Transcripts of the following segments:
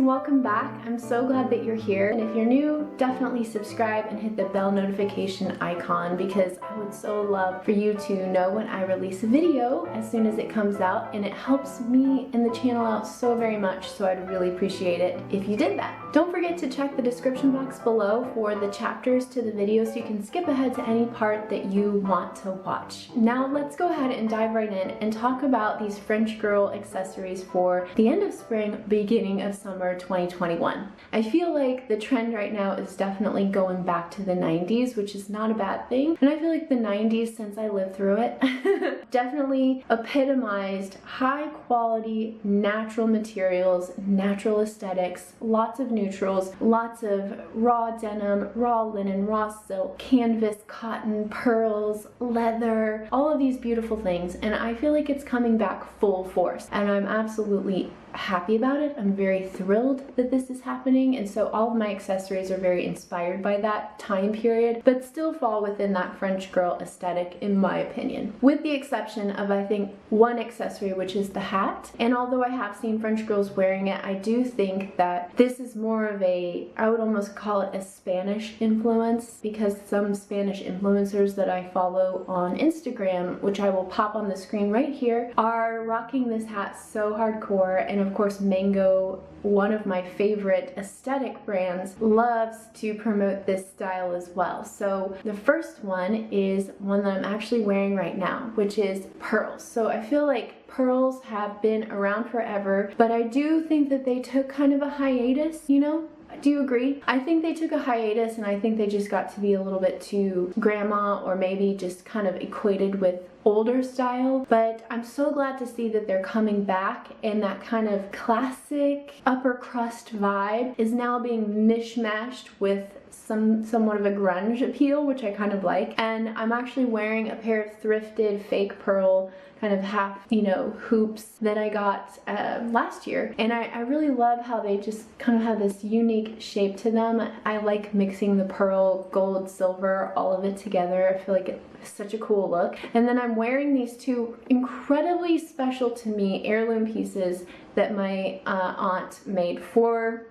and welcome back. I'm so glad that you're here, and if you're new, definitely subscribe and hit the bell notification icon because I would so love for you to know when I release a video as soon as it comes out, and it helps me and the channel out so very much, so I'd really appreciate it if you did that. Don't forget to check the description box below for the chapters to the video so you can skip ahead to any part that you want to watch. Now let's go ahead and dive right in and talk about these French girl accessories for the end of spring, beginning of summer 2021. I feel like the trend right now is definitely going back to the 90s, which is not a bad thing. And I feel like the 90s, since I lived through it, definitely epitomized high quality, natural materials, natural aesthetics, lots of neutrals, lots of raw denim, raw linen, raw silk, canvas, cotton, pearls, leather, all of these beautiful things. And I feel like it's coming back full force. And I'm absolutely happy about it. I'm very thrilled that this is happening, and so all of my accessories are very inspired by that time period, but still fall within that French girl aesthetic in my opinion, with the exception of I think one accessory, which is the hat. And although I have seen French girls wearing it, I do think that this is more of a, I would almost call it a Spanish influence, because some Spanish influencers that I follow on Instagram, which I will pop on the screen right here, are rocking this hat so hardcore. And of course Mango, one of my favorite aesthetic brands, loves to promote this style as well. So the first one is one that I'm actually wearing right now, which is pearls. So I feel like pearls have been around forever, but I do think that they took kind of a hiatus, you know? Do you agree? I think they took a hiatus, and I think they just got to be a little bit too grandma, or maybe just kind of equated with older style. But I'm so glad to see that they're coming back, and that kind of classic upper crust vibe is now being mishmashed with somewhat of a grunge appeal, which I kind of like. And I'm actually wearing a pair of thrifted fake pearl kind of half, you know, hoops that I got last year. And I really love how they just kind of have this unique shape to them. I like mixing the pearl, gold, silver, all of it together. I feel like it's such a cool look. And then I'm wearing these two incredibly special to me heirloom pieces that my aunt made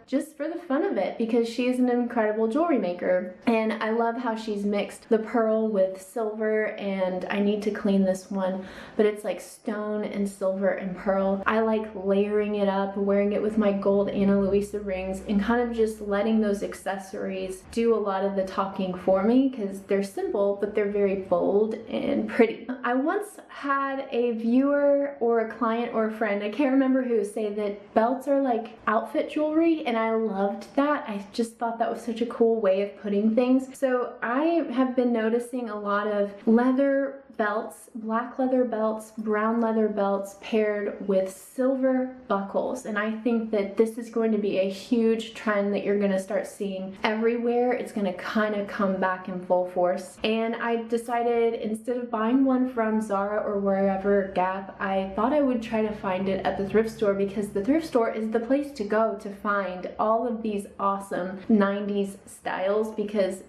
just for the fun of it, because she is an incredible jewelry maker. And I love how she's mixed the pearl with silver, and I need to clean this one, but it's like stone and silver and pearl. I like layering it up, wearing it with my gold Ana Luisa rings, and kind of just letting those accessories do a lot of the talking for me, because they're simple, but they're very bold and pretty. I once had a viewer or a client or a friend, I can't remember who, say that belts are like outfit jewelry, and I loved that. I just thought that was such a cool way of putting things. So I have been noticing a lot of leather belts, black leather belts, brown leather belts paired with silver buckles, and I think that this is going to be a huge trend that you're going to start seeing everywhere. It's going to kind of come back in full force, and I decided instead of buying one from Zara or wherever, Gap, I thought I would try to find it at the thrift store, because the thrift store is the place to go to find all of these awesome 90s styles, because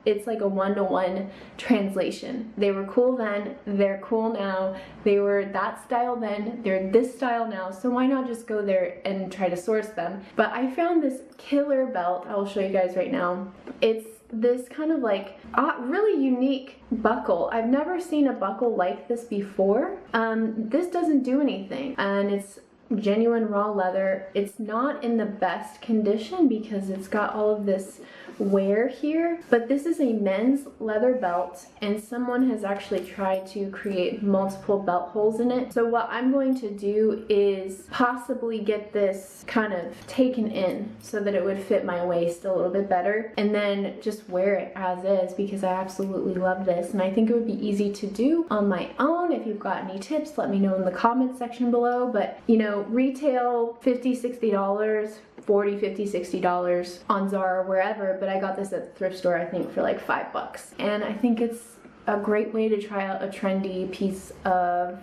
it's like a one-to-one translation. They were cool then, they're cool now. They were that style then, they're this style now, so why not just go there and try to source them? But I found this killer belt. I will show you guys right now. It's this kind of like really unique buckle. I've never seen a buckle like this before. This doesn't do anything, and it's genuine raw leather. It's not in the best condition because it's got all of this wear here, but this is a men's leather belt, and someone has actually tried to create multiple belt holes in it. So what I'm going to do is possibly get this kind of taken in so that it would fit my waist a little bit better, and then just wear it as is, because I absolutely love this, and I think it would be easy to do on my own. If you've got any tips, let me know in the comments section below. But you know, retail $50-$60, $40, $50, $60 on Zara, wherever, but I got this at the thrift store, I think, for like $5. And I think it's a great way to try out a trendy piece of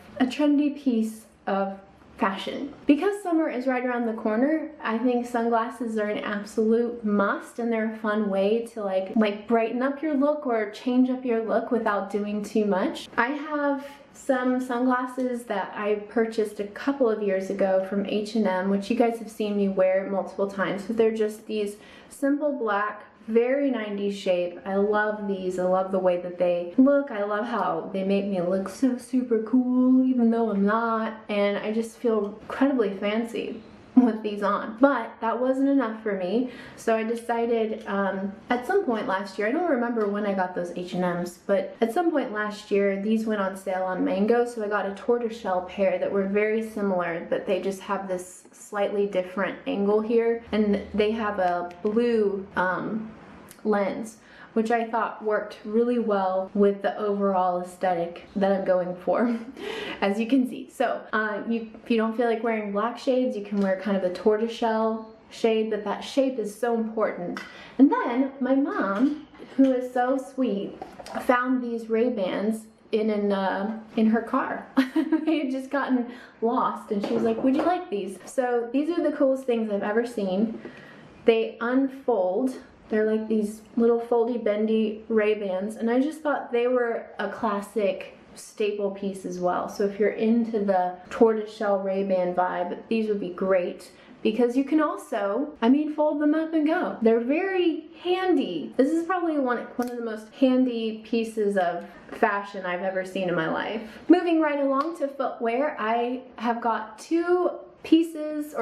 fashion. Because summer is right around the corner, I think sunglasses are an absolute must, and they're a fun way to like brighten up your look or change up your look without doing too much. I have some sunglasses that I purchased a couple of years ago from H&M, which you guys have seen me wear multiple times, but they're just these simple black, very 90s shape. I love these. I love the way that they look. I love how they make me look so super cool even though I'm not, and I just feel incredibly fancy with these on. But that wasn't enough for me, so I decided at some point last year, I don't remember when I got those H&Ms, but at some point last year these went on sale on Mango, so I got a tortoiseshell pair that were very similar, but they just have this slightly different angle here, and they have a blue lens, which I thought worked really well with the overall aesthetic that I'm going for, as you can see. So if you don't feel like wearing black shades, you can wear kind of a tortoiseshell shade, but that shape is so important. And then my mom, who is so sweet, found these Ray-Bans in her car. They had just gotten lost, and she was like, would you like these? So these are the coolest things I've ever seen. They unfold. They're like these little foldy bendy Ray-Bans, and I just thought they were a classic staple piece as well. So if you're into the tortoiseshell Ray-Ban vibe, these would be great, because you can also, fold them up and go. They're very handy. This is probably one of the most handy pieces of fashion I've ever seen in my life. Moving right along to footwear, I have got two pairs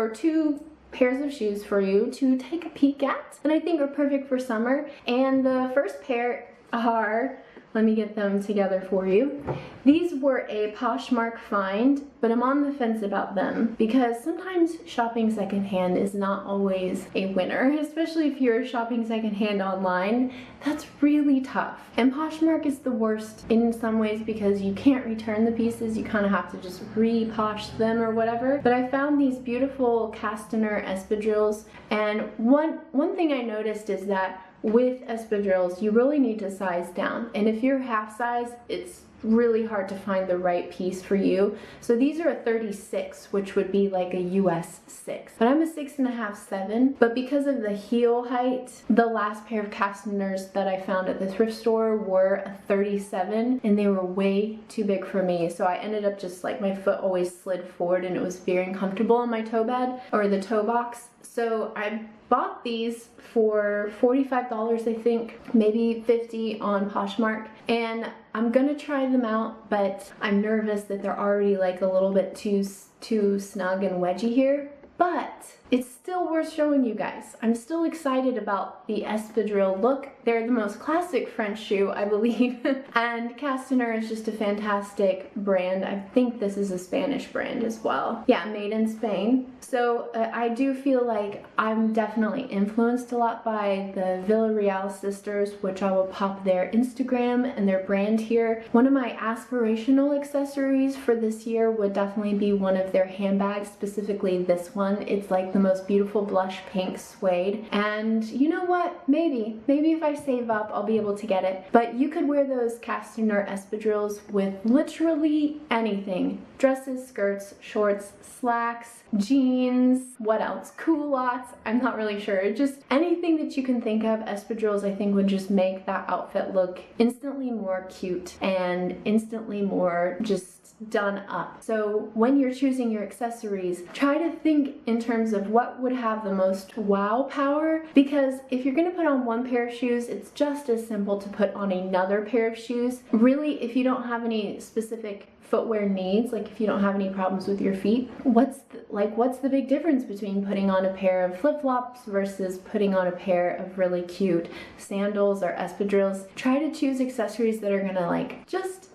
of shoes for you to take a peek at, and I think are perfect for summer. And the first pair are, let me get them together for you. These were a Poshmark find, but I'm on the fence about them because sometimes shopping secondhand is not always a winner, especially if you're shopping secondhand online. That's really tough. And Poshmark is the worst in some ways because you can't return the pieces. You kind of have to just re-posh them or whatever. But I found these beautiful Castaner Espadrilles, and one thing I noticed is that with Espadrilles, you really need to size down. And if you're half size, it's really hard to find the right piece for you. So these are a 36, which would be like a US 6. But I'm a 6.5, 7. But because of the heel height, the last pair of Castaners that I found at the thrift store were a 37, and they were way too big for me. So I ended up just like, my foot always slid forward, and it was very uncomfortable on my toe bed, or the toe box. So I bought these for $45, I think, maybe $50 on Poshmark, and I'm gonna try them out, but I'm nervous that they're already like a little bit too snug and wedgy here. But it's still worth showing you guys. I'm still excited about the Espadrille look. They're the most classic French shoe, I believe. And Castaner is just a fantastic brand. I think this is a Spanish brand as well. Yeah, made in Spain. So I do feel like I'm definitely influenced a lot by the Villarreal sisters, which I will pop their Instagram and their brand here. One of my aspirational accessories for this year would definitely be one of their handbags, specifically this one. It's like the most beautiful blush pink suede, and you know what, maybe if I save up I'll be able to get it. But you could wear those Castaner Espadrilles with literally anything: dresses, skirts, shorts, slacks, jeans, what else, culottes, I'm not really sure. Just anything that you can think of. Espadrilles, I think, would just make that outfit look instantly more cute and instantly more just done up. So when you're choosing your accessories, try to think in terms of what would have the most wow power, because if you're gonna put on one pair of shoes, it's just as simple to put on another pair of shoes. Really, if you don't have any specific footwear needs, like if you don't have any problems with your feet, what's the big difference between putting on a pair of flip-flops versus putting on a pair of really cute sandals or espadrilles? Try to choose accessories that are gonna like just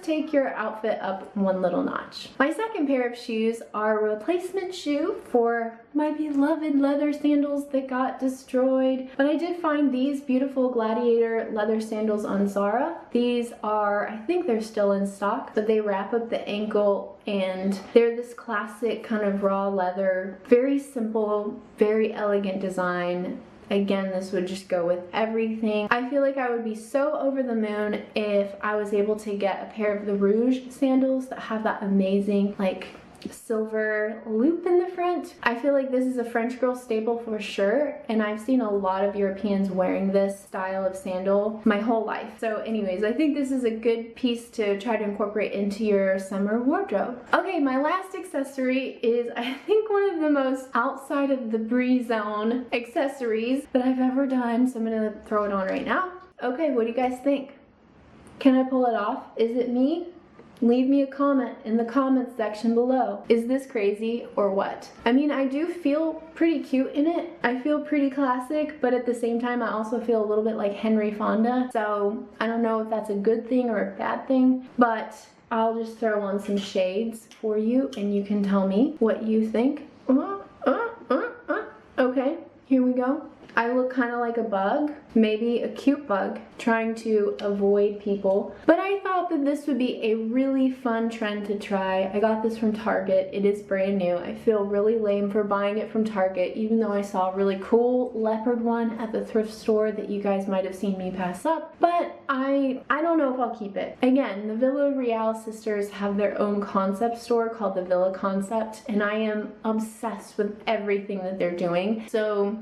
take your outfit up one little notch. My second pair of shoes are a replacement shoe for my beloved leather sandals that got destroyed. But I did find these beautiful gladiator leather sandals on Zara. These are, I think they're still in stock, but they wrap up the ankle, and they're this classic kind of raw leather, very simple, very elegant design. Again, this would just go with everything. I feel like I would be so over the moon if I was able to get a pair of the Rouge sandals that have that amazing like silver loop in the front. I feel like this is a French girl staple for sure, and I've seen a lot of Europeans wearing this style of sandal my whole life. So anyways, I think this is a good piece to try to incorporate into your summer wardrobe. Okay, my last accessory is, I think, one of the most outside of the brie zone accessories that I've ever done, so I'm gonna throw it on right now. Okay, what do you guys think? Can I pull it off? Is it me? Leave me a comment in the comments section below. Is this crazy or what? I mean, I do feel pretty cute in it. I feel pretty classic, but at the same time, I also feel a little bit like Henry Fonda. So I don't know if that's a good thing or a bad thing, but I'll just throw on some shades for you and you can tell me what you think. Okay, here we go. I look kind of like a bug, maybe a cute bug, trying to avoid people. But I thought that this would be a really fun trend to try. I got this from Target. It is brand new. I feel really lame for buying it from Target, even though I saw a really cool leopard one at the thrift store that you guys might have seen me pass up. But I don't know if I'll keep it. Again, the Villarreal sisters have their own concept store called the Villa Concept, and I am obsessed with everything that they're doing. So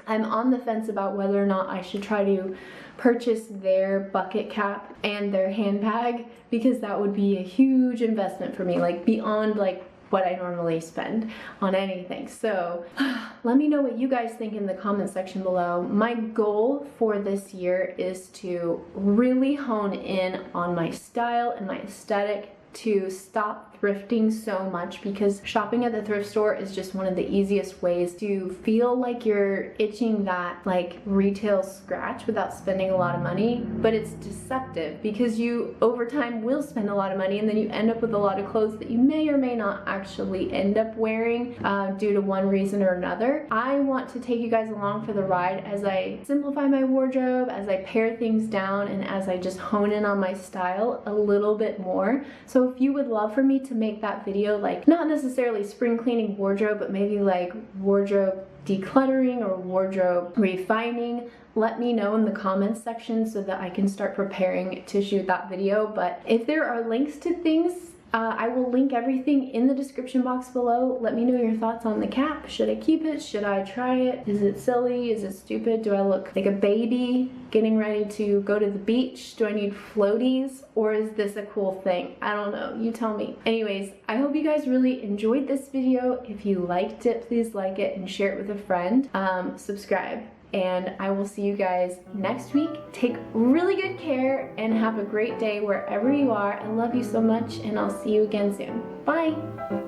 I'm on the fence about whether or not I should try to purchase their bucket cap and their handbag, because that would be a huge investment for me, like beyond like what I normally spend on anything. So let me know what you guys think in the comment section below. My goal for this year is to really hone in on my style and my aesthetic, to stop thrifting so much, because shopping at the thrift store is just one of the easiest ways to feel like you're itching that like retail scratch without spending a lot of money. But it's deceptive, because you over time will spend a lot of money and then you end up with a lot of clothes that you may or may not actually end up wearing due to one reason or another. I want to take you guys along for the ride as I simplify my wardrobe, as I pare things down, and as I just hone in on my style a little bit more. So if you would love for me to make that video, like not necessarily spring cleaning wardrobe, but maybe like wardrobe decluttering or wardrobe refining, let me know in the comments section so that I can start preparing to shoot that video. But if there are links to things, I will link everything in the description box below. Let me know your thoughts on the cap. Should I keep it? Should I try it? Is it silly? Is it stupid? Do I look like a baby getting ready to go to the beach? Do I need floaties? Or is this a cool thing? I don't know. You tell me. Anyways, I hope you guys really enjoyed this video. If you liked it, please like it and share it with a friend. Subscribe. And I will see you guys next week. Take really good care and have a great day wherever you are. I love you so much, and I'll see you again soon. Bye!